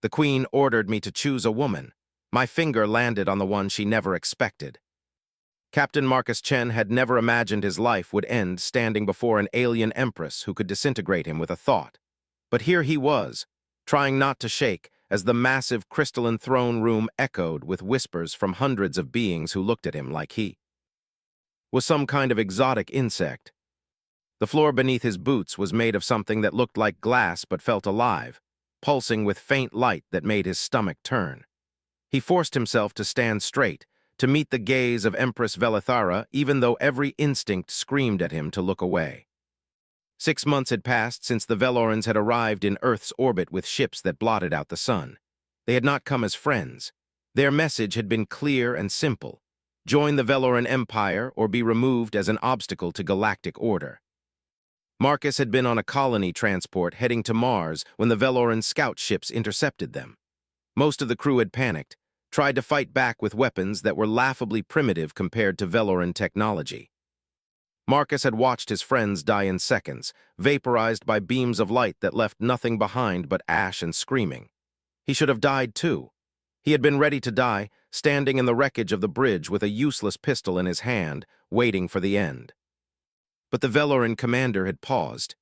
The queen ordered me to choose a woman. My finger landed on the one she never expected. Captain Marcus Chen had never imagined his life would end standing before an alien empress who could disintegrate him with a thought. But here he was, trying not to shake as the massive crystalline throne room echoed with whispers from hundreds of beings who looked at him like he was some kind of exotic insect. The floor beneath his boots was made of something that looked like glass but felt alive, pulsing with faint light that made his stomach turn. He forced himself to stand straight, to meet the gaze of Empress Velithara, even though every instinct screamed at him to look away. 6 months had passed since the Velorans had arrived in Earth's orbit with ships that blotted out the sun. They had not come as friends. Their message had been clear and simple: join the Veloran Empire or be removed as an obstacle to galactic order. Marcus had been on a colony transport heading to Mars when the Veloran scout ships intercepted them. Most of the crew had panicked, tried to fight back with weapons that were laughably primitive compared to Veloran technology. Marcus had watched his friends die in seconds, vaporized by beams of light that left nothing behind but ash and screaming. He should have died too. He had been ready to die, standing in the wreckage of the bridge with a useless pistol in his hand, waiting for the end. But the Veloran commander had paused.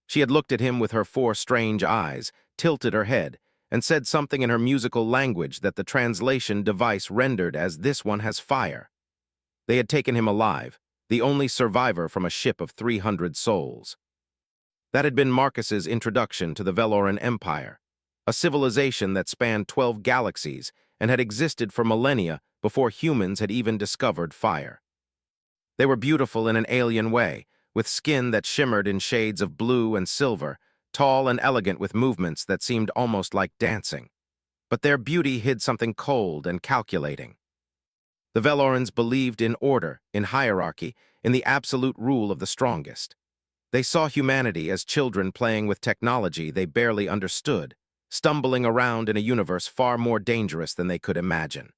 She had looked at him with her 4 strange eyes, tilted her head, and said something in her musical language that the translation device rendered as "this one has fire." They had taken him alive, the only survivor from a ship of 300 souls. That had been Marcus's introduction to the Veloran Empire, a civilization that spanned 12 galaxies and had existed for millennia before humans had even discovered fire. They were beautiful in an alien way, with skin that shimmered in shades of blue and silver, tall and elegant with movements that seemed almost like dancing. But their beauty hid something cold and calculating. The Velorans believed in order, in hierarchy, in the absolute rule of the strongest. They saw humanity as children playing with technology they barely understood, stumbling around in a universe far more dangerous than they could imagine.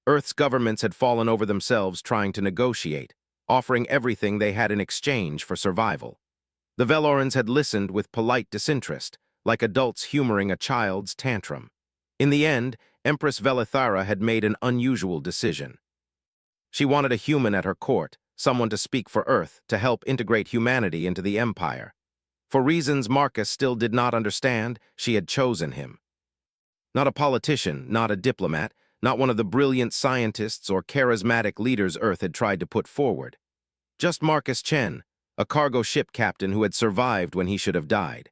Earth's governments had fallen over themselves trying to negotiate, offering everything they had in exchange for survival. The Velorans had listened with polite disinterest, like adults humoring a child's tantrum. In the end, Empress Velithara had made an unusual decision. She wanted a human at her court, someone to speak for Earth, to help integrate humanity into the Empire. For reasons Marcus still did not understand, she had chosen him. Not a politician, not a diplomat, not one of the brilliant scientists or charismatic leaders Earth had tried to put forward. Just Marcus Chen, a cargo ship captain who had survived when he should have died.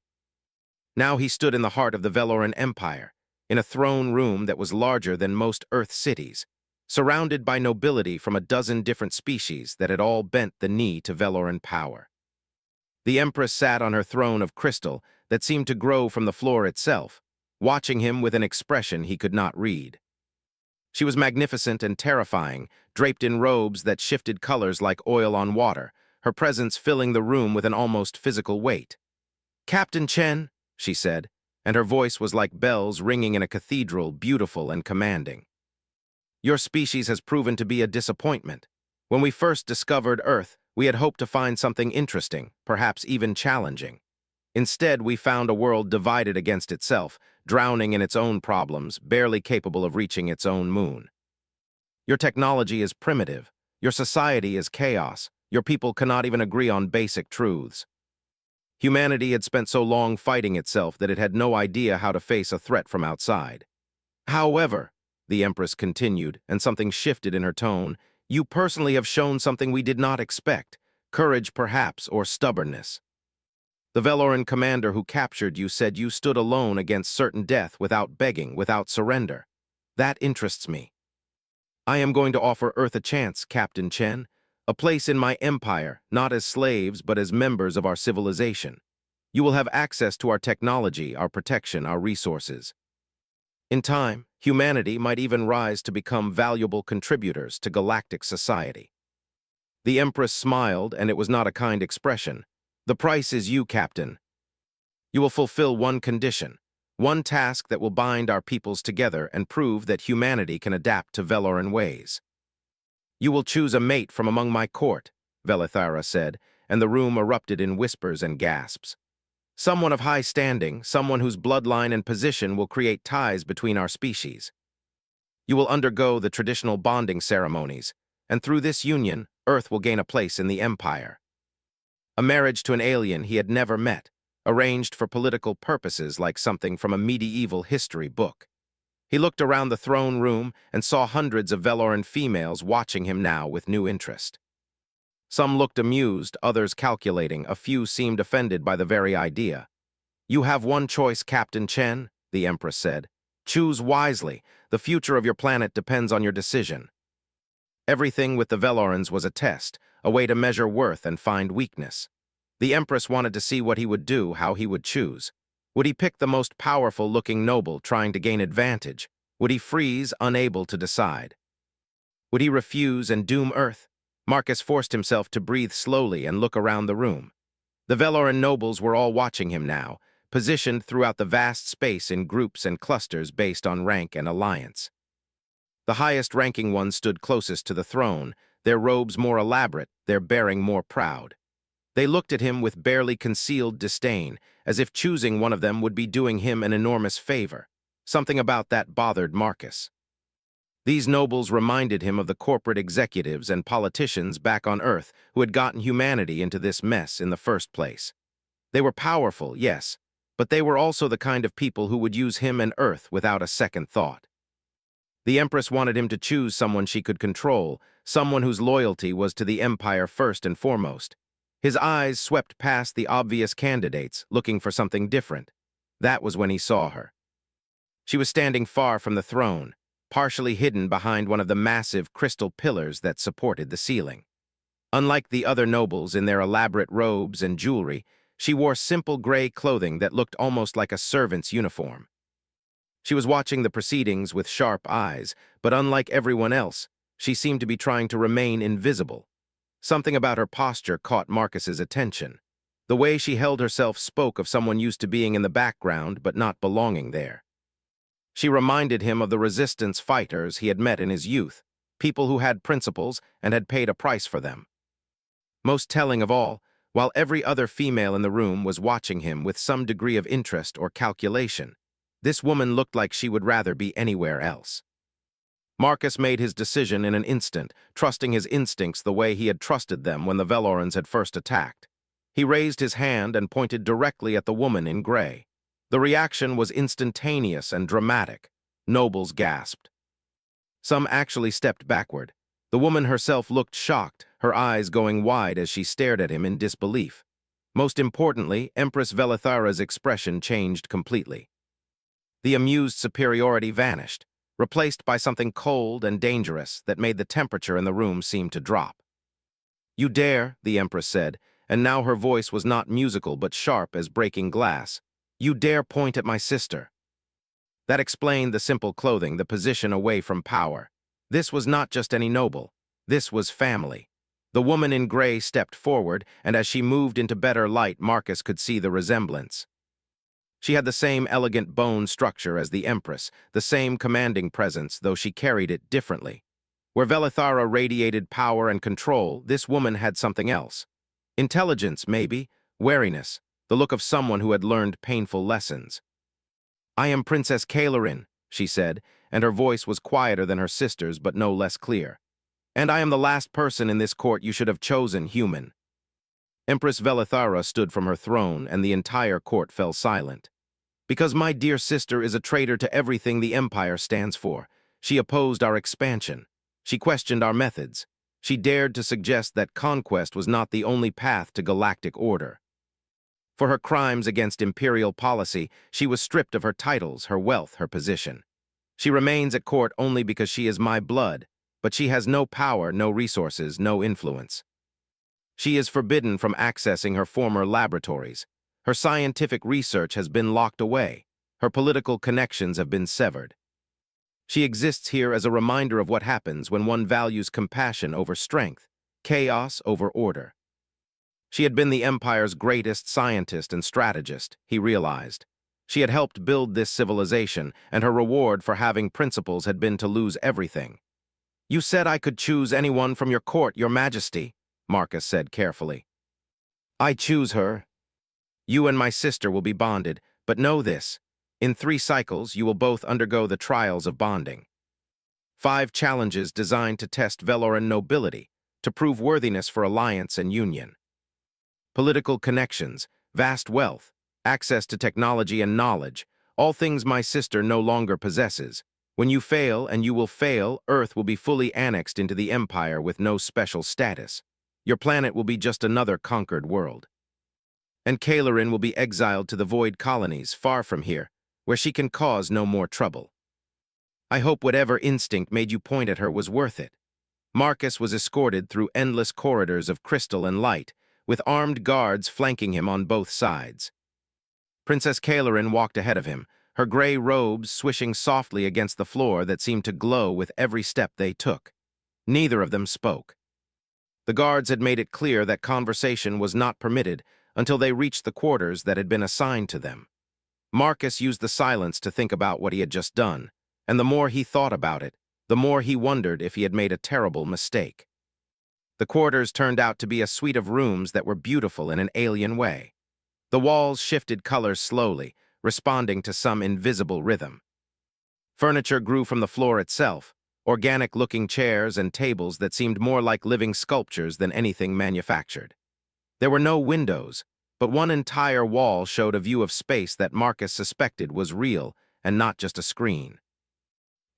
Now he stood in the heart of the Veloran Empire, in a throne room that was larger than most Earth cities, surrounded by nobility from a dozen different species that had all bent the knee to Veloran power. The Empress sat on her throne of crystal that seemed to grow from the floor itself, watching him with an expression he could not read. She was magnificent and terrifying, draped in robes that shifted colors like oil on water, her presence filling the room with an almost physical weight. "Captain Chen," she said, and her voice was like bells ringing in a cathedral, beautiful and commanding. "Your species has proven to be a disappointment. When we first discovered Earth, we had hoped to find something interesting, perhaps even challenging. Instead, we found a world divided against itself, drowning in its own problems, barely capable of reaching its own moon. Your technology is primitive. Your society is chaos. Your people cannot even agree on basic truths. Humanity had spent so long fighting itself that it had no idea how to face a threat from outside. However," the Empress continued, and something shifted in her tone, "you personally have shown something we did not expect, courage perhaps, or stubbornness. The Veloran commander who captured you said you stood alone against certain death without begging, without surrender. That interests me. I am going to offer Earth a chance, Captain Chen. A place in my empire, not as slaves but as members of our civilization. You will have access to our technology, our protection, our resources. In time, humanity might even rise to become valuable contributors to galactic society." The Empress smiled, and it was not a kind expression. "The price is you, Captain. You will fulfill one condition, one task that will bind our peoples together and prove that humanity can adapt to Veloran ways. You will choose a mate from among my court," Velithara said, and the room erupted in whispers and gasps. Someone of high standing, someone whose bloodline and position will create ties between our species. You will undergo the traditional bonding ceremonies, and through this union, Earth will gain a place in the Empire. A marriage to an alien he had never met, arranged for political purposes like something from a medieval history book. He looked around the throne room and saw hundreds of Veloran females watching him now with new interest. Some looked amused, others calculating, a few seemed offended by the very idea. "You have one choice, Captain Chen," the Empress said. "Choose wisely. The future of your planet depends on your decision." Everything with the Velorans was a test, a way to measure worth and find weakness. The Empress wanted to see what he would do, how he would choose. Would he pick the most powerful-looking noble trying to gain advantage? Would he freeze, unable to decide? Would he refuse and doom Earth? Marcus forced himself to breathe slowly and look around the room. The Veloran nobles were all watching him now, positioned throughout the vast space in groups and clusters based on rank and alliance. The highest-ranking ones stood closest to the throne, their robes more elaborate, their bearing more proud. They looked at him with barely concealed disdain, as if choosing one of them would be doing him an enormous favor. Something about that bothered Marcus. These nobles reminded him of the corporate executives and politicians back on Earth who had gotten humanity into this mess in the first place. They were powerful, yes, but they were also the kind of people who would use him and Earth without a second thought. The Empress wanted him to choose someone she could control, someone whose loyalty was to the Empire first and foremost. His eyes swept past the obvious candidates, looking for something different. That was when he saw her. She was standing far from the throne, partially hidden behind one of the massive crystal pillars that supported the ceiling. Unlike the other nobles in their elaborate robes and jewelry, she wore simple gray clothing that looked almost like a servant's uniform. She was watching the proceedings with sharp eyes, but unlike everyone else, she seemed to be trying to remain invisible. Something about her posture caught Marcus's attention. The way she held herself spoke of someone used to being in the background but not belonging there. She reminded him of the resistance fighters he had met in his youth, people who had principles and had paid a price for them. Most telling of all, while every other female in the room was watching him with some degree of interest or calculation, this woman looked like she would rather be anywhere else. Marcus made his decision in an instant, trusting his instincts the way he had trusted them when the Velorans had first attacked. He raised his hand and pointed directly at the woman in gray. The reaction was instantaneous and dramatic. Nobles gasped. Some actually stepped backward. The woman herself looked shocked, her eyes going wide as she stared at him in disbelief. Most importantly, Empress Velithara's expression changed completely. The amused superiority vanished, replaced by something cold and dangerous that made the temperature in the room seem to drop. "You dare," the Empress said, and now her voice was not musical but sharp as breaking glass. "You dare point at my sister." That explained the simple clothing, the position away from power. This was not just any noble. This was family. The woman in gray stepped forward, and as she moved into better light, Marcus could see the resemblance. She had the same elegant bone structure as the Empress, the same commanding presence, though she carried it differently. Where Velithara radiated power and control, this woman had something else. Intelligence, maybe, wariness, the look of someone who had learned painful lessons. "I am Princess Kailarin," she said, and her voice was quieter than her sister's but no less clear. "And I am the last person in this court you should have chosen, human." Empress Velithara stood from her throne, and the entire court fell silent. "Because my dear sister is a traitor to everything the Empire stands for. She opposed our expansion. She questioned our methods. She dared to suggest that conquest was not the only path to galactic order. For her crimes against imperial policy, she was stripped of her titles, her wealth, her position. She remains at court only because she is my blood, but she has no power, no resources, no influence. She is forbidden from accessing her former laboratories. Her scientific research has been locked away. Her political connections have been severed. She exists here as a reminder of what happens when one values compassion over strength, chaos over order." She had been the Empire's greatest scientist and strategist, he realized. She had helped build this civilization, and her reward for having principles had been to lose everything. "You said I could choose anyone from your court, Your Majesty," Marcus said carefully. "I choose her." You and my sister will be bonded, but know this. In 3 cycles, you will both undergo the trials of bonding. 5 challenges designed to test Veloran nobility, to prove worthiness for alliance and union. Political connections, vast wealth, access to technology and knowledge, all things my sister no longer possesses. When you fail, and you will fail, Earth will be fully annexed into the Empire with no special status. Your planet will be just another conquered world. And Kailarin will be exiled to the Void Colonies, far from here, where she can cause no more trouble. I hope whatever instinct made you point at her was worth it. Marcus was escorted through endless corridors of crystal and light, with armed guards flanking him on both sides. Princess Kailarin walked ahead of him, her gray robes swishing softly against the floor that seemed to glow with every step they took. Neither of them spoke. The guards had made it clear that conversation was not permitted until they reached the quarters that had been assigned to them. Marcus used the silence to think about what he had just done, and the more he thought about it, the more he wondered if he had made a terrible mistake. The quarters turned out to be a suite of rooms that were beautiful in an alien way. The walls shifted colors slowly, responding to some invisible rhythm. Furniture grew from the floor itself, organic-looking chairs and tables that seemed more like living sculptures than anything manufactured. There were no windows, but one entire wall showed a view of space that Marcus suspected was real and not just a screen.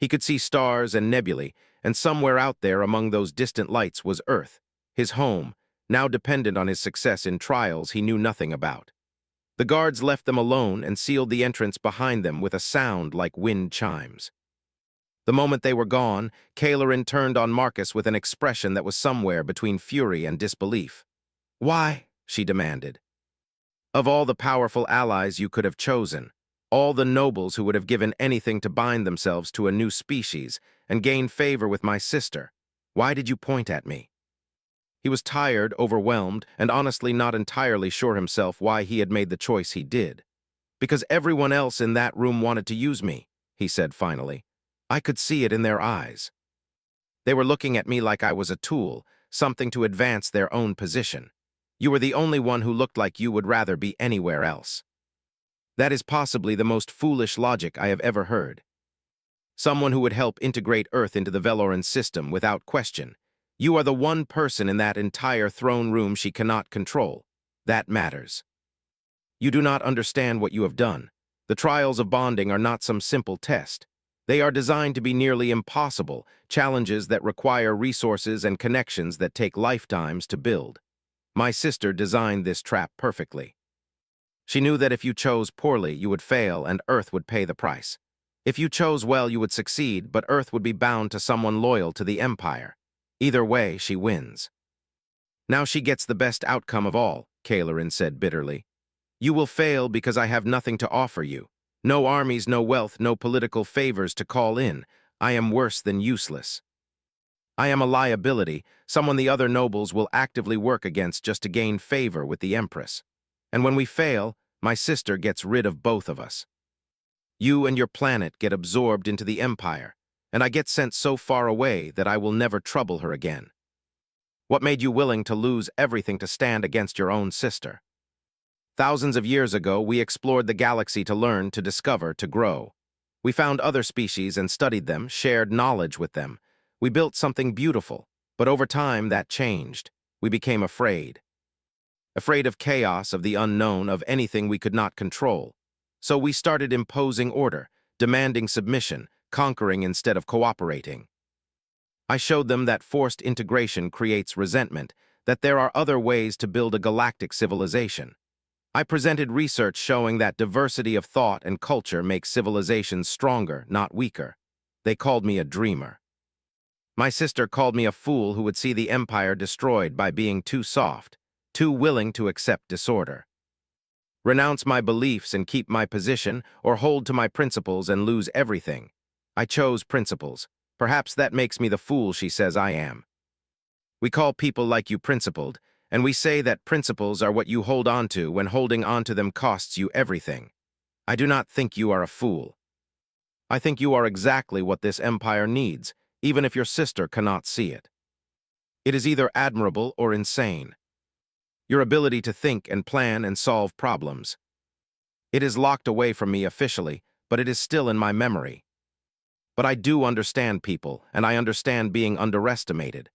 He could see stars and nebulae, and somewhere out there among those distant lights was Earth, his home, now dependent on his success in trials he knew nothing about. The guards left them alone and sealed the entrance behind them with a sound like wind chimes. The moment they were gone, Kailarin turned on Marcus with an expression that was somewhere between fury and disbelief. "Why?" she demanded. "Of all the powerful allies you could have chosen, all the nobles who would have given anything to bind themselves to a new species and gain favor with my sister, why did you point at me?" He was tired, overwhelmed, and honestly not entirely sure himself why he had made the choice he did. "Because everyone else in that room wanted to use me," he said finally. "I could see it in their eyes. They were looking at me like I was a tool, something to advance their own position. You were the only one who looked like you would rather be anywhere else. That is possibly the most foolish logic I have ever heard. Someone who would help integrate Earth into the Veloran system without question. You are the one person in that entire throne room she cannot control. That matters. You do not understand what you have done. The trials of bonding are not some simple test. They are designed to be nearly impossible, challenges that require resources and connections that take lifetimes to build. My sister designed this trap perfectly. She knew that if you chose poorly, you would fail and Earth would pay the price. If you chose well, you would succeed, but Earth would be bound to someone loyal to the Empire. Either way, she wins. Now she gets the best outcome of all, Kailarin said bitterly. You will fail because I have nothing to offer you. No armies, no wealth, no political favors to call in. I am worse than useless. I am a liability, someone the other nobles will actively work against just to gain favor with the Empress. And when we fail, my sister gets rid of both of us. You and your planet get absorbed into the Empire, and I get sent so far away that I will never trouble her again. What made you willing to lose everything to stand against your own sister? Thousands of years ago, we explored the galaxy to learn, to discover, to grow. We found other species and studied them, shared knowledge with them. We built something beautiful, but over time that changed. We became afraid. Afraid of chaos, of the unknown, of anything we could not control. So we started imposing order, demanding submission, conquering instead of cooperating. I showed them that forced integration creates resentment, that there are other ways to build a galactic civilization. I presented research showing that diversity of thought and culture makes civilizations stronger, not weaker. They called me a dreamer. My sister called me a fool who would see the Empire destroyed by being too soft, too willing to accept disorder. Renounce my beliefs and keep my position, or hold to my principles and lose everything. I chose principles. Perhaps that makes me the fool she says I am. We call people like you principled, and we say that principles are what you hold on to when holding on to them costs you everything. I do not think you are a fool. I think you are exactly what this empire needs, even if your sister cannot see it. It is either admirable or insane. Your ability to think and plan and solve problems. It is locked away from me officially, but it is still in my memory. But I do understand people, and I understand being underestimated.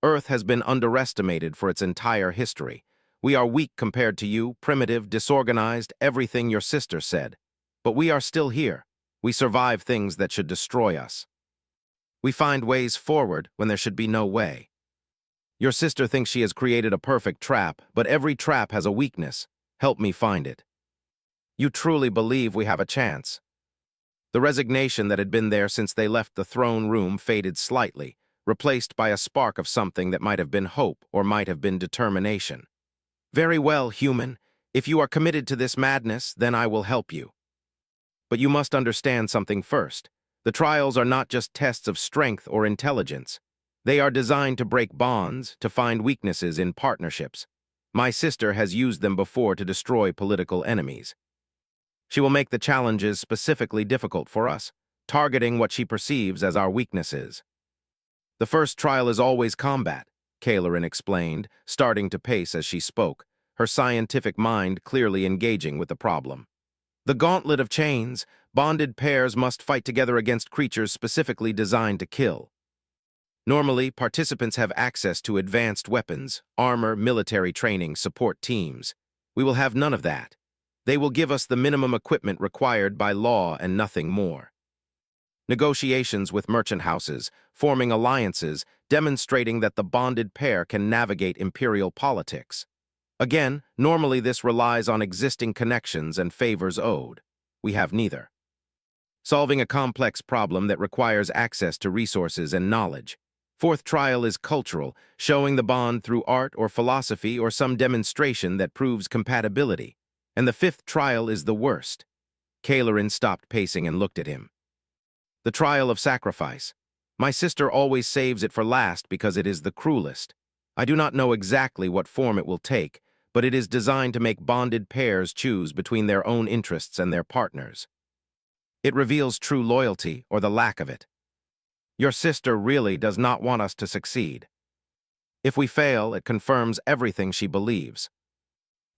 Earth has been underestimated for its entire history. We are weak compared to you, primitive, disorganized, everything your sister said. But we are still here. We survive things that should destroy us. We find ways forward when there should be no way. Your sister thinks she has created a perfect trap, but every trap has a weakness. Help me find it. You truly believe we have a chance. The resignation that had been there since they left the throne room faded slightly, replaced by a spark of something that might have been hope or might have been determination. Very well, human. If you are committed to this madness, then I will help you. But you must understand something first. The trials are not just tests of strength or intelligence. They are designed to break bonds, to find weaknesses in partnerships. My sister has used them before to destroy political enemies. She will make the challenges specifically difficult for us, targeting what she perceives as our weaknesses. The first trial is always combat, Kailerin explained, starting to pace as she spoke, her scientific mind clearly engaging with the problem. The gauntlet of chains, bonded pairs must fight together against creatures specifically designed to kill. Normally, participants have access to advanced weapons, armor, military training, support teams. We will have none of that. They will give us the minimum equipment required by law and nothing more. Negotiations with merchant houses, forming alliances, demonstrating that the bonded pair can navigate imperial politics. Again, normally this relies on existing connections and favors owed. We have neither. Solving a complex problem that requires access to resources and knowledge. Fourth trial is cultural, showing the bond through art or philosophy or some demonstration that proves compatibility. And the fifth trial is the worst. Kailerin stopped pacing and looked at him. The trial of sacrifice. My sister always saves it for last because it is the cruelest. I do not know exactly what form it will take, but it is designed to make bonded pairs choose between their own interests and their partners. It reveals true loyalty or the lack of it. Your sister really does not want us to succeed. If we fail, it confirms everything she believes.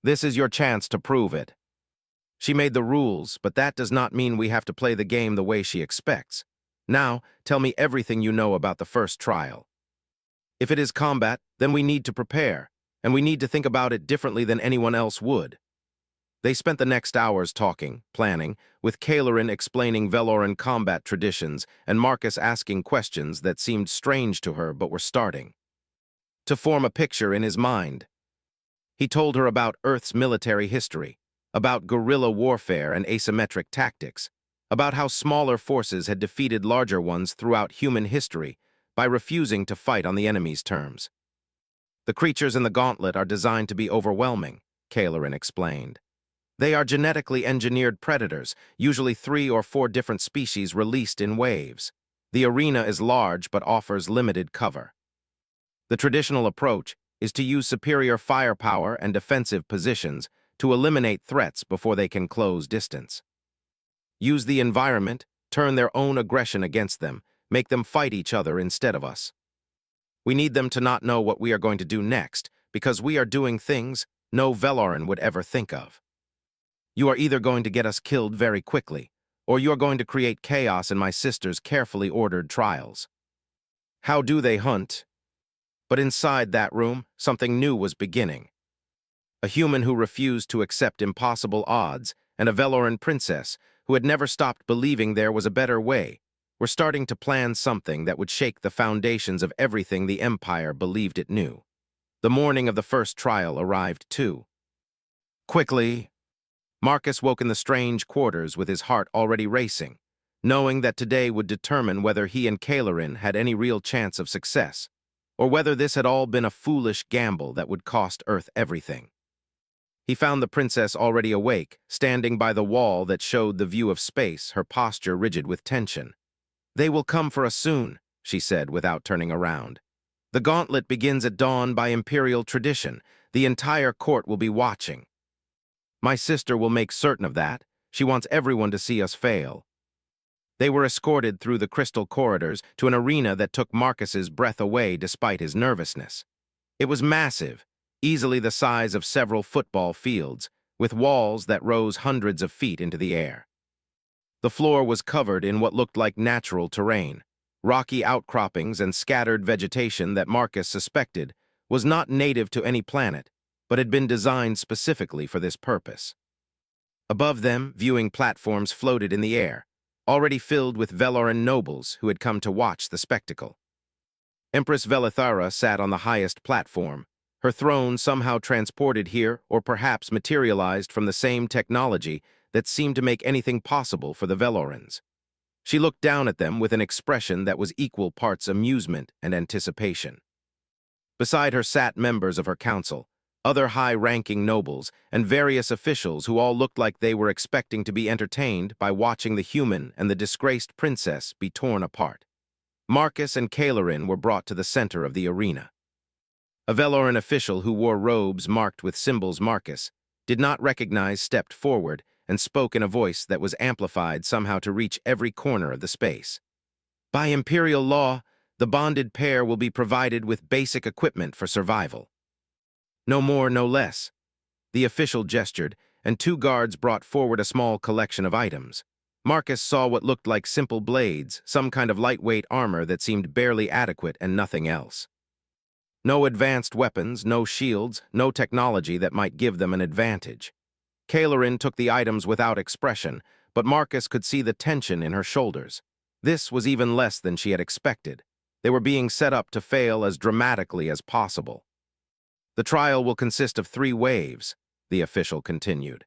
This is your chance to prove it. She made the rules, but that does not mean we have to play the game the way she expects. Now, tell me everything you know about the first trial. If it is combat, then we need to prepare, and we need to think about it differently than anyone else would. They spent the next hours talking, planning, with Kailerin explaining Veloran combat traditions and Marcus asking questions that seemed strange to her but were starting to form a picture in his mind. He told her about Earth's military history, about guerrilla warfare and asymmetric tactics, about how smaller forces had defeated larger ones throughout human history by refusing to fight on the enemy's terms. The creatures in the gauntlet are designed to be overwhelming, Kailerin explained. They are genetically engineered predators, usually 3 or 4 different species released in waves. The arena is large but offers limited cover. The traditional approach is to use superior firepower and defensive positions to eliminate threats before they can close distance. Use the environment, turn their own aggression against them, make them fight each other instead of us. We need them to not know what we are going to do next, because we are doing things no Veloran would ever think of. You are either going to get us killed very quickly, or you are going to create chaos in my sister's carefully ordered trials. How do they hunt? But inside that room, something new was beginning. A human who refused to accept impossible odds, and a Veloran princess who had never stopped believing there was a better way, were starting to plan something that would shake the foundations of everything the Empire believed it knew. The morning of the first trial arrived too. Quickly, Marcus woke in the strange quarters with his heart already racing, knowing that today would determine whether he and Kailerin had any real chance of success, or whether this had all been a foolish gamble that would cost Earth everything. He found the princess already awake, standing by the wall that showed the view of space, her posture rigid with tension. "They will come for us soon," she said without turning around. "The gauntlet begins at dawn by imperial tradition. The entire court will be watching. My sister will make certain of that. She wants everyone to see us fail." They were escorted through the crystal corridors to an arena that took Marcus's breath away despite his nervousness. It was massive, easily the size of several football fields, with walls that rose hundreds of feet into the air. The floor was covered in what looked like natural terrain, rocky outcroppings and scattered vegetation that Marcus suspected was not native to any planet, but had been designed specifically for this purpose. Above them, viewing platforms floated in the air, already filled with Veloran nobles who had come to watch the spectacle. Empress Velithara sat on the highest platform, her throne somehow transported here or perhaps materialized from the same technology that seemed to make anything possible for the Velorans. She looked down at them with an expression that was equal parts amusement and anticipation. Beside her sat members of her council, other high-ranking nobles, and various officials who all looked like they were expecting to be entertained by watching the human and the disgraced princess be torn apart. Marcus and Cailerin were brought to the center of the arena. A Veloran official who wore robes marked with symbols Marcus did not recognize stepped forward and spoke in a voice that was amplified somehow to reach every corner of the space. By imperial law, the bonded pair will be provided with basic equipment for survival. No more, no less. The official gestured, and two guards brought forward a small collection of items. Marcus saw what looked like simple blades, some kind of lightweight armor that seemed barely adequate and nothing else. No advanced weapons, no shields, no technology that might give them an advantage. Cailerin took the items without expression, but Marcus could see the tension in her shoulders. This was even less than she had expected. They were being set up to fail as dramatically as possible. The trial will consist of 3 waves, the official continued.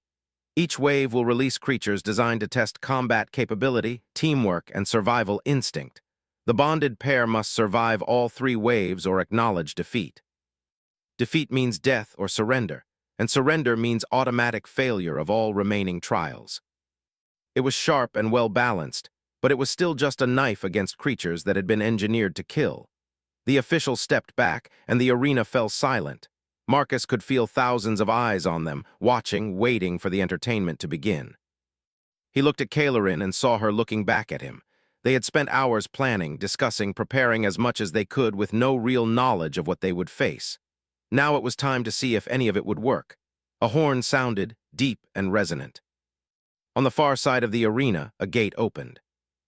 Each wave will release creatures designed to test combat capability, teamwork, and survival instinct. The bonded pair must survive all 3 waves or acknowledge defeat. Defeat means death or surrender, and surrender means automatic failure of all remaining trials. It was sharp and well-balanced, but it was still just a knife against creatures that had been engineered to kill. The official stepped back, and the arena fell silent. Marcus could feel thousands of eyes on them, watching, waiting for the entertainment to begin. He looked at Cailerin and saw her looking back at him. They had spent hours planning, discussing, preparing as much as they could with no real knowledge of what they would face. Now it was time to see if any of it would work. A horn sounded, deep and resonant. On the far side of the arena, a gate opened.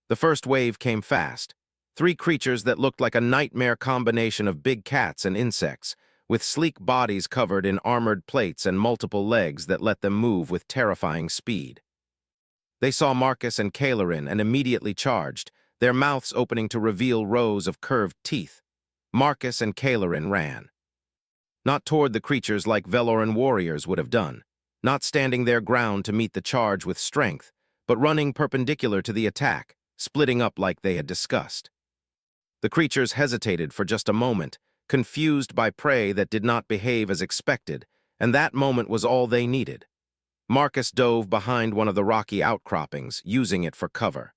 The first wave came fast. 3 creatures that looked like a nightmare combination of big cats and insects, with sleek bodies covered in armored plates and multiple legs that let them move with terrifying speed. They saw Marcus and Cailerin and immediately charged, their mouths opening to reveal rows of curved teeth. Marcus and Cailerin ran. Not toward the creatures like Veloran warriors would have done, not standing their ground to meet the charge with strength, but running perpendicular to the attack, splitting up like they had discussed. The creatures hesitated for just a moment, confused by prey that did not behave as expected, and that moment was all they needed. Marcus dove behind one of the rocky outcroppings, using it for cover.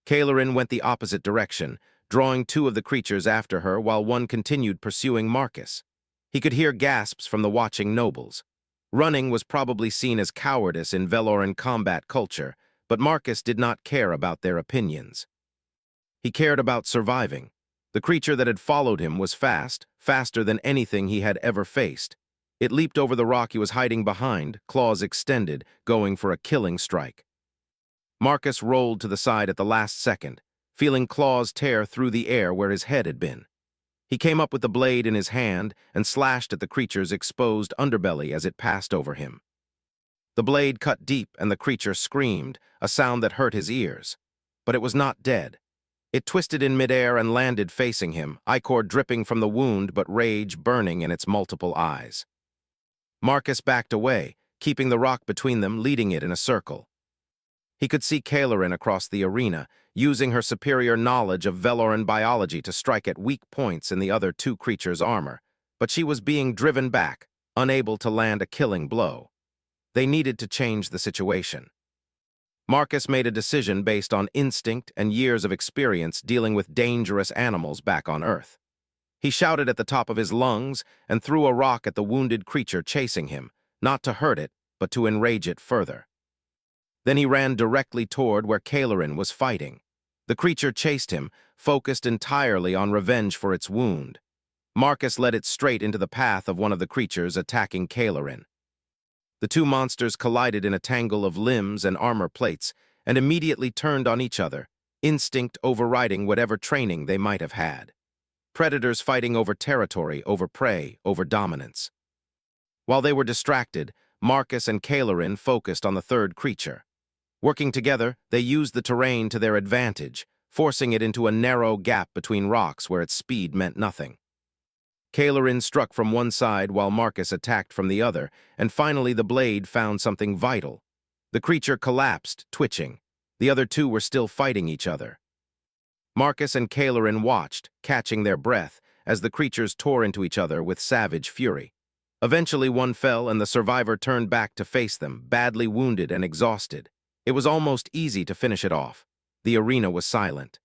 Cailerin went the opposite direction, drawing 2 of the creatures after her while one continued pursuing Marcus. He could hear gasps from the watching nobles. Running was probably seen as cowardice in Veloran combat culture, but Marcus did not care about their opinions. He cared about surviving. The creature that had followed him was fast, faster than anything he had ever faced. It leaped over the rock he was hiding behind, claws extended, going for a killing strike. Marcus rolled to the side at the last second, feeling claws tear through the air where his head had been. He came up with the blade in his hand and slashed at the creature's exposed underbelly as it passed over him. The blade cut deep and the creature screamed, a sound that hurt his ears. But it was not dead. It twisted in midair and landed facing him, ichor dripping from the wound but rage burning in its multiple eyes. Marcus backed away, keeping the rock between them, leading it in a circle. He could see Cailerin across the arena, using her superior knowledge of Veloran biology to strike at weak points in the other 2 creatures' armor, but she was being driven back, unable to land a killing blow. They needed to change the situation. Marcus made a decision based on instinct and years of experience dealing with dangerous animals back on Earth. He shouted at the top of his lungs and threw a rock at the wounded creature chasing him, not to hurt it, but to enrage it further. Then he ran directly toward where Cailerin was fighting. The creature chased him, focused entirely on revenge for its wound. Marcus led it straight into the path of one of the creatures attacking Kailarin. The two monsters collided in a tangle of limbs and armor plates and immediately turned on each other, instinct overriding whatever training they might have had. Predators fighting over territory, over prey, over dominance. While they were distracted, Marcus and Kailarin focused on the third creature. Working together, they used the terrain to their advantage, forcing it into a narrow gap between rocks where its speed meant nothing. Kailarin struck from one side while Marcus attacked from the other, and finally the blade found something vital. The creature collapsed, twitching. The other two were still fighting each other. Marcus and Kailarin watched, catching their breath, as the creatures tore into each other with savage fury. Eventually one fell and the survivor turned back to face them, badly wounded and exhausted. It was almost easy to finish it off. The arena was silent.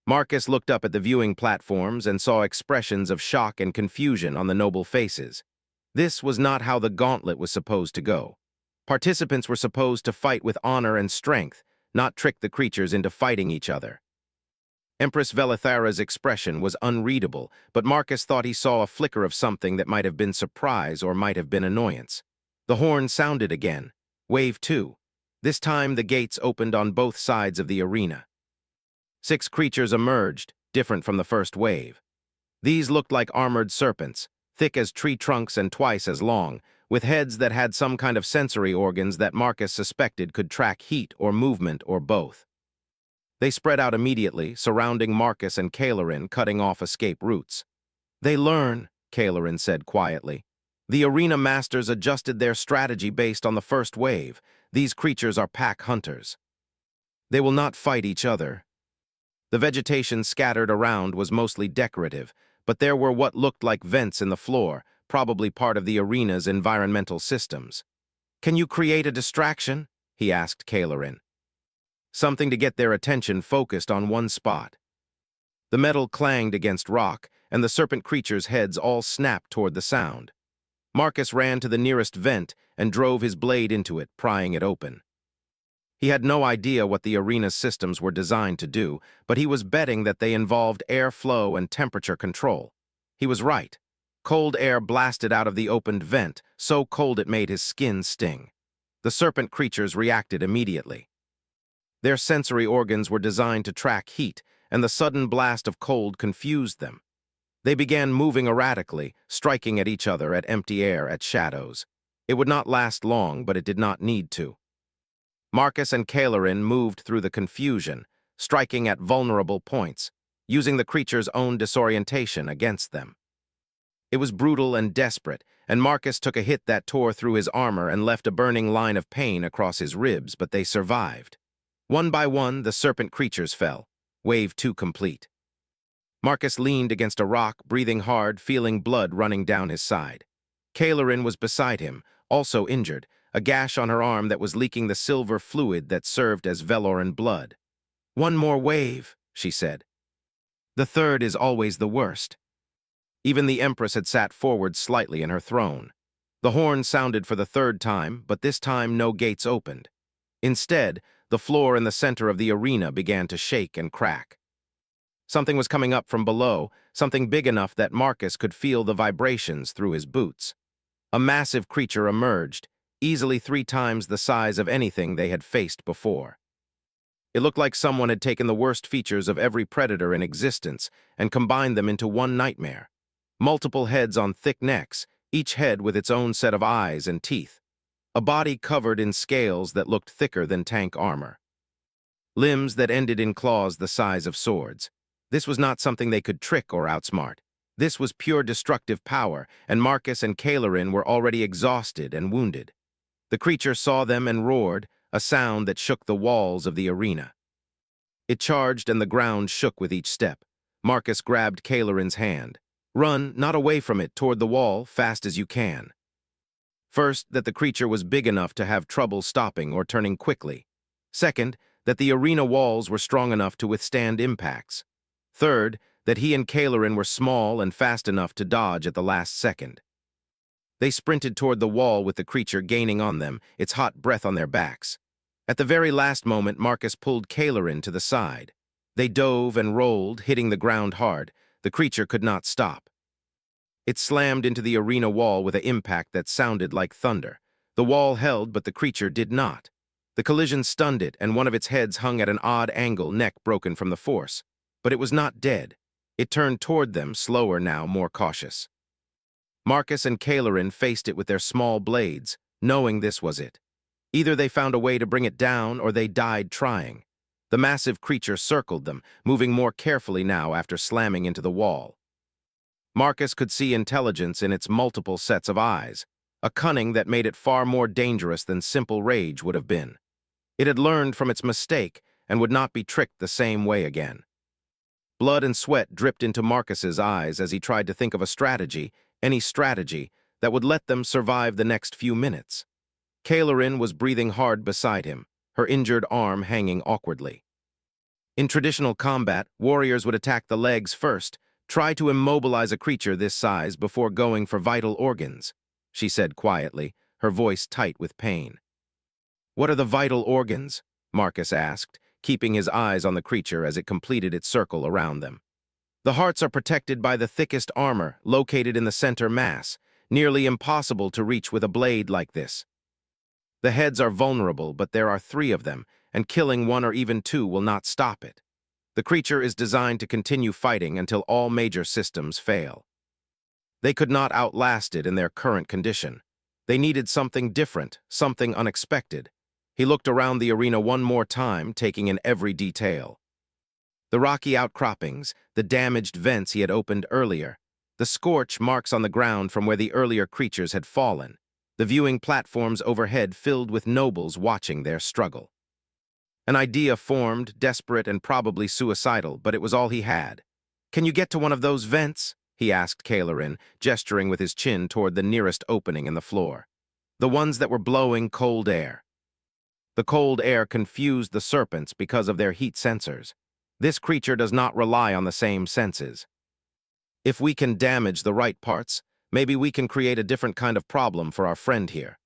Marcus looked up at the viewing platforms and saw expressions of shock and confusion on the noble faces. This was not how the gauntlet was supposed to go. Participants were supposed to fight with honor and strength, not trick the creatures into fighting each other. Empress Velithara's expression was unreadable, but Marcus thought he saw a flicker of something that might have been surprise or might have been annoyance. The horn sounded again. Wave 2. This time the gates opened on both sides of the arena. 6 creatures emerged, different from the first wave. These looked like armored serpents, thick as tree trunks and twice as long, with heads that had some kind of sensory organs that Marcus suspected could track heat or movement or both. They spread out immediately, surrounding Marcus and Kailarin, cutting off escape routes. "They learn," Kailarin said quietly. "The arena masters adjusted their strategy based on the first wave. These creatures are pack hunters. They will not fight each other." The vegetation scattered around was mostly decorative, but there were what looked like vents in the floor, probably part of the arena's environmental systems. "Can you create a distraction?" he asked Kailarin. Something to get their attention focused on one spot. The metal clanged against rock, and the serpent creatures' heads all snapped toward the sound. Marcus ran to the nearest vent and drove his blade into it, prying it open. He had no idea what the arena's systems were designed to do, but he was betting that they involved air flow and temperature control. He was right. Cold air blasted out of the opened vent, so cold it made his skin sting. The serpent creatures reacted immediately. Their sensory organs were designed to track heat, and the sudden blast of cold confused them. They began moving erratically, striking at each other, at empty air, at shadows. It would not last long, but it did not need to. Marcus and Kailarin moved through the confusion, striking at vulnerable points, using the creature's own disorientation against them. It was brutal and desperate, and Marcus took a hit that tore through his armor and left a burning line of pain across his ribs, but they survived. One by one, the serpent creatures fell. Wave 2 complete. Marcus leaned against a rock, breathing hard, feeling blood running down his side. Kailarin was beside him, also injured, a gash on her arm that was leaking the silver fluid that served as Veloran blood. "One more wave," she said. "The third is always the worst." Even the Empress had sat forward slightly in her throne. The horn sounded for the third time, but this time no gates opened. Instead, the floor in the center of the arena began to shake and crack. Something was coming up from below, something big enough that Marcus could feel the vibrations through his boots. A massive creature emerged, easily 3 times the size of anything they had faced before. It looked like someone had taken the worst features of every predator in existence and combined them into one nightmare. Multiple heads on thick necks, each head with its own set of eyes and teeth. A body covered in scales that looked thicker than tank armor. Limbs that ended in claws the size of swords. This was not something they could trick or outsmart. This was pure destructive power, and Marcus and Kailarin were already exhausted and wounded. The creature saw them and roared, a sound that shook the walls of the arena. It charged and the ground shook with each step. Marcus grabbed Kailarin's hand. "Run, not away from it, toward the wall, fast as you can." First, that the creature was big enough to have trouble stopping or turning quickly. Second, that the arena walls were strong enough to withstand impacts. Third, that he and Kailarin were small and fast enough to dodge at the last second. They sprinted toward the wall with the creature gaining on them, its hot breath on their backs. At the very last moment, Marcus pulled Kailarin to the side. They dove and rolled, hitting the ground hard. The creature could not stop. It slammed into the arena wall with an impact that sounded like thunder. The wall held, but the creature did not. The collision stunned it, and one of its heads hung at an odd angle, neck broken from the force. But it was not dead. It turned toward them, slower now, more cautious. Marcus and Kailerin faced it with their small blades, knowing this was it. Either they found a way to bring it down, or they died trying. The massive creature circled them, moving more carefully now after slamming into the wall. Marcus could see intelligence in its multiple sets of eyes, a cunning that made it far more dangerous than simple rage would have been. It had learned from its mistake and would not be tricked the same way again. Blood and sweat dripped into Marcus's eyes as he tried to think of a strategy, any strategy, that would let them survive the next few minutes. Kailerin was breathing hard beside him, her injured arm hanging awkwardly. In traditional combat, warriors would attack the legs first, try to immobilize a creature this size before going for vital organs, she said quietly, her voice tight with pain. What are the vital organs? Marcus asked, keeping his eyes on the creature as it completed its circle around them. The hearts are protected by the thickest armor, located in the center mass, nearly impossible to reach with a blade like this. The heads are vulnerable, but there are 3 of them, and killing 1 or even 2 will not stop it. The creature is designed to continue fighting until all major systems fail. They could not outlast it in their current condition. They needed something different, something unexpected. He looked around the arena one more time, taking in every detail. The rocky outcroppings, the damaged vents he had opened earlier, the scorch marks on the ground from where the earlier creatures had fallen, the viewing platforms overhead filled with nobles watching their struggle. An idea formed, desperate and probably suicidal, but it was all he had. "Can you get to one of those vents?" he asked Kailerin, gesturing with his chin toward the nearest opening in the floor. The ones that were blowing cold air. The cold air confused the serpents because of their heat sensors. This creature does not rely on the same senses. If we can damage the right parts, maybe we can create a different kind of problem for our friend here.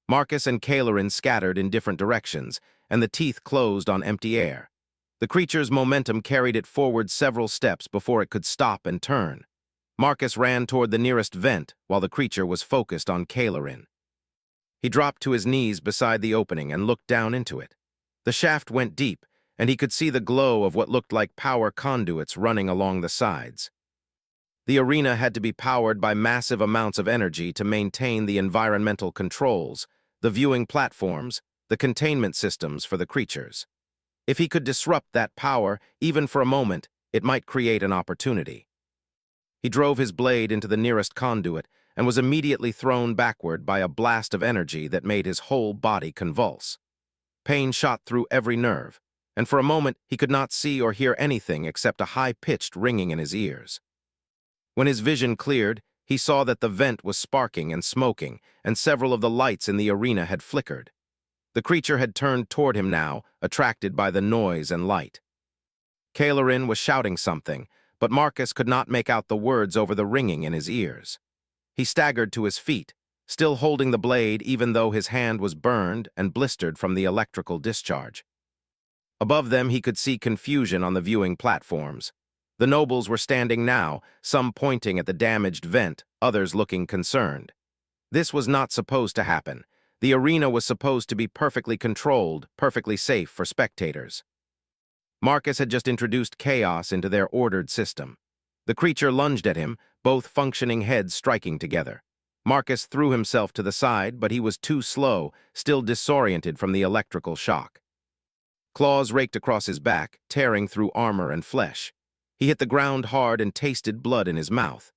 Marcus and Kailerin scattered in different directions, and the teeth closed on empty air. The creature's momentum carried it forward several steps before it could stop and turn. Marcus ran toward the nearest vent while the creature was focused on Kailerin. He dropped to his knees beside the opening and looked down into it. The shaft went deep, and he could see the glow of what looked like power conduits running along the sides. The arena had to be powered by massive amounts of energy to maintain the environmental controls, the viewing platforms, the containment systems for the creatures. If he could disrupt that power, even for a moment, it might create an opportunity. He drove his blade into the nearest conduit and was immediately thrown backward by a blast of energy that made his whole body convulse. Pain shot through every nerve, and for a moment he could not see or hear anything except a high-pitched ringing in his ears. When his vision cleared, he saw that the vent was sparking and smoking, and several of the lights in the arena had flickered. The creature had turned toward him now, attracted by the noise and light. Kailerin was shouting something, but Marcus could not make out the words over the ringing in his ears. He staggered to his feet, still holding the blade even though his hand was burned and blistered from the electrical discharge. Above them he could see confusion on the viewing platforms. The nobles were standing now, some pointing at the damaged vent, others looking concerned. This was not supposed to happen. The arena was supposed to be perfectly controlled, perfectly safe for spectators. Marcus had just introduced chaos into their ordered system. The creature lunged at him, both functioning heads striking together. Marcus threw himself to the side, but he was too slow, still disoriented from the electrical shock. Claws raked across his back, tearing through armor and flesh. He hit the ground hard and tasted blood in his mouth.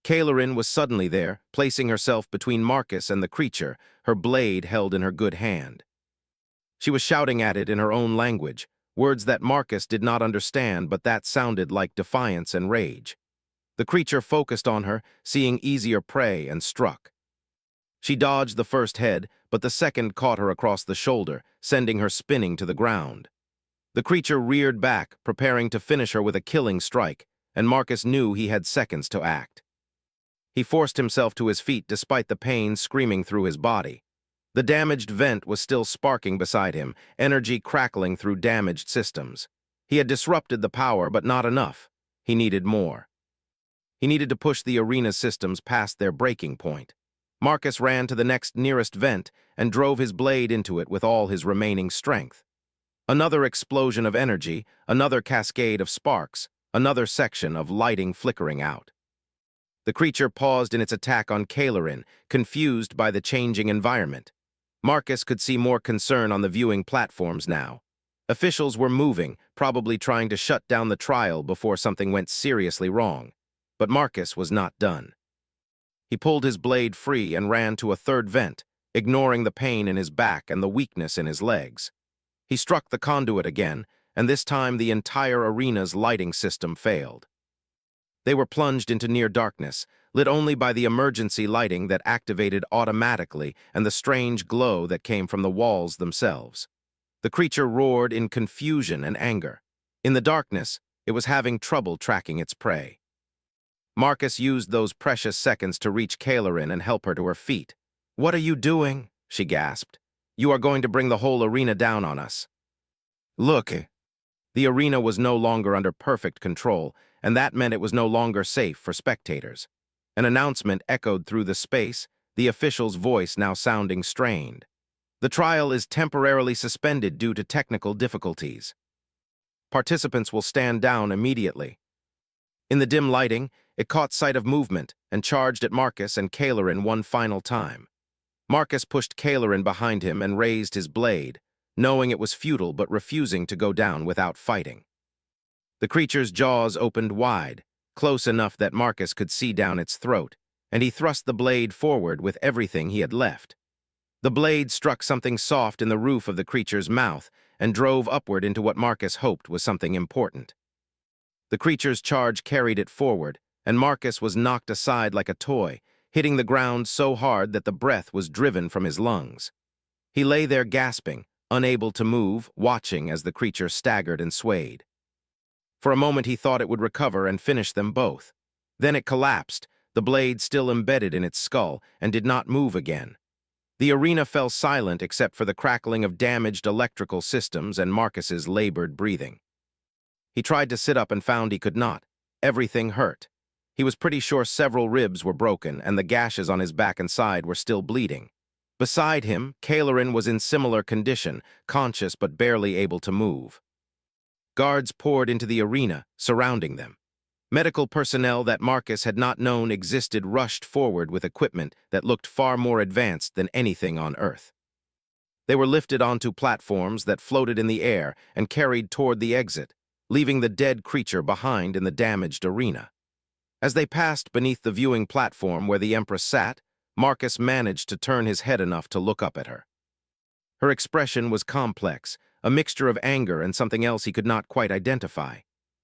Kailerin was suddenly there, placing herself between Marcus and the creature, her blade held in her good hand. She was shouting at it in her own language, words that Marcus did not understand, but that sounded like defiance and rage. The creature focused on her, seeing easier prey, and struck. She dodged the first head, but the second caught her across the shoulder, sending her spinning to the ground. The creature reared back, preparing to finish her with a killing strike, and Marcus knew he had seconds to act. He forced himself to his feet despite the pain screaming through his body. The damaged vent was still sparking beside him, energy crackling through damaged systems. He had disrupted the power, but not enough. He needed more. He needed to push the arena's systems past their breaking point. Marcus ran to the next nearest vent and drove his blade into it with all his remaining strength. Another explosion of energy, another cascade of sparks, another section of lighting flickering out. The creature paused in its attack on Kailarin, confused by the changing environment. Marcus could see more concern on the viewing platforms now. Officials were moving, probably trying to shut down the trial before something went seriously wrong. But Marcus was not done. He pulled his blade free and ran to a third vent, ignoring the pain in his back and the weakness in his legs. He struck the conduit again, and this time the entire arena's lighting system failed. They were plunged into near darkness, lit only by the emergency lighting that activated automatically and the strange glow that came from the walls themselves. The creature roared in confusion and anger. In the darkness, it was having trouble tracking its prey. Marcus used those precious seconds to reach Kailarin and help her to her feet. "What are you doing?" she gasped. "You are going to bring the whole arena down on us." "Look." The arena was no longer under perfect control, and that meant it was no longer safe for spectators. An announcement echoed through the space, the official's voice now sounding strained. "The trial is temporarily suspended due to technical difficulties. Participants will stand down immediately." In the dim lighting, it caught sight of movement and charged at Marcus and Kailarin one final time. Marcus pushed Kailarin behind him and raised his blade, knowing it was futile but refusing to go down without fighting. The creature's jaws opened wide, close enough that Marcus could see down its throat, and he thrust the blade forward with everything he had left. The blade struck something soft in the roof of the creature's mouth and drove upward into what Marcus hoped was something important. The creature's charge carried it forward, and Marcus was knocked aside like a toy, hitting the ground so hard that the breath was driven from his lungs. He lay there gasping, unable to move, watching as the creature staggered and swayed. For a moment he thought it would recover and finish them both. Then it collapsed, the blade still embedded in its skull, and did not move again. The arena fell silent except for the crackling of damaged electrical systems and Marcus's labored breathing. He tried to sit up and found he could not. Everything hurt. He was pretty sure several ribs were broken and the gashes on his back and side were still bleeding. Beside him, Kailarin was in similar condition, conscious but barely able to move. Guards poured into the arena, surrounding them. Medical personnel that Marcus had not known existed rushed forward with equipment that looked far more advanced than anything on Earth. They were lifted onto platforms that floated in the air and carried toward the exit, leaving the dead creature behind in the damaged arena. As they passed beneath the viewing platform where the Empress sat, Marcus managed to turn his head enough to look up at her. Her expression was complex, a mixture of anger and something else he could not quite identify.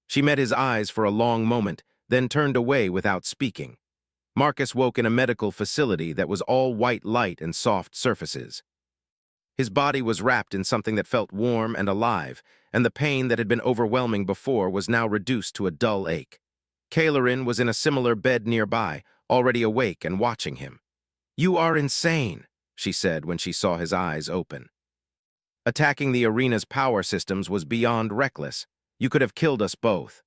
She met his eyes for a long moment, then turned away without speaking. Marcus woke in a medical facility that was all white light and soft surfaces. His body was wrapped in something that felt warm and alive, and the pain that had been overwhelming before was now reduced to a dull ache. Kailarin was in a similar bed nearby, already awake and watching him. "You are insane," she said when she saw his eyes open. "Attacking the arena's power systems was beyond reckless. You could have killed us both.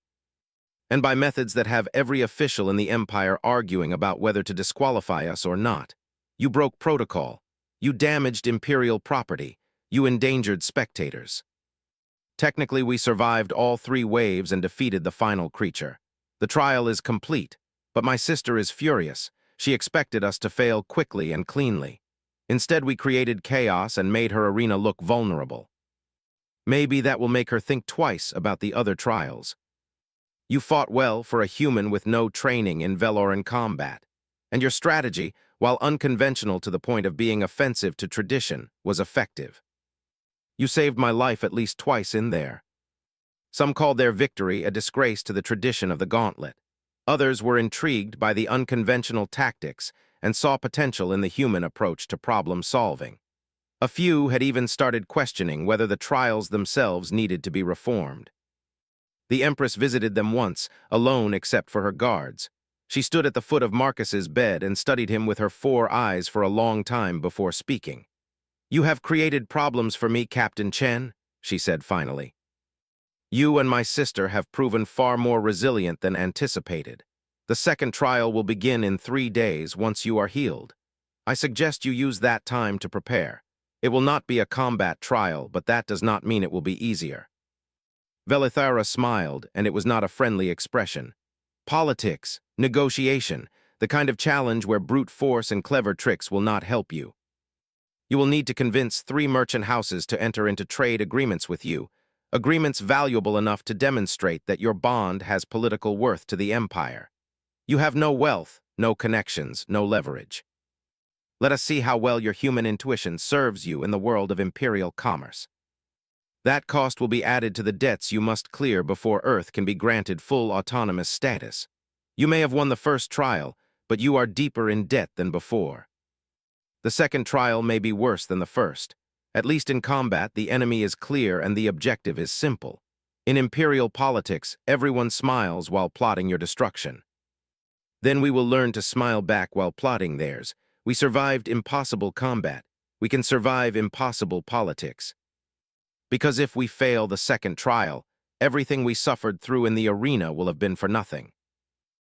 And by methods that have every official in the Empire arguing about whether to disqualify us or not. You broke protocol. You damaged Imperial property. You endangered spectators. Technically, we survived all 3 waves and defeated the final creature. The trial is complete, but my sister is furious. She expected us to fail quickly and cleanly. Instead, we created chaos and made her arena look vulnerable. Maybe that will make her think twice about the other trials. You fought well for a human with no training in Veloran combat, and your strategy, while unconventional to the point of being offensive to tradition, was effective. You saved my life at least twice in there. Some called their victory a disgrace to the tradition of the gauntlet. Others were intrigued by the unconventional tactics and saw potential in the human approach to problem solving. A few had even started questioning whether the trials themselves needed to be reformed. The Empress visited them once, alone except for her guards. She stood at the foot of Marcus's bed and studied him with her 4 eyes for a long time before speaking. "You have created problems for me, Captain Chen," she said finally. "You and my sister have proven far more resilient than anticipated. The second trial will begin in 3 days once you are healed. I suggest you use that time to prepare. It will not be a combat trial, but that does not mean it will be easier. Velithara smiled, and it was not a friendly expression. Politics, negotiation, the kind of challenge where brute force and clever tricks will not help you. You will need to convince 3 merchant houses to enter into trade agreements with you, agreements valuable enough to demonstrate that your bond has political worth to the empire. You have no wealth, no connections, no leverage. Let us see how well your human intuition serves you in the world of imperial commerce. That cost will be added to the debts you must clear before Earth can be granted full autonomous status. You may have won the first trial, but you are deeper in debt than before. The second trial may be worse than the first. At least in combat, the enemy is clear and the objective is simple. In imperial politics, everyone smiles while plotting your destruction. Then we will learn to smile back while plotting theirs. We survived impossible combat. We can survive impossible politics. Because if we fail the second trial, everything we suffered through in the arena will have been for nothing.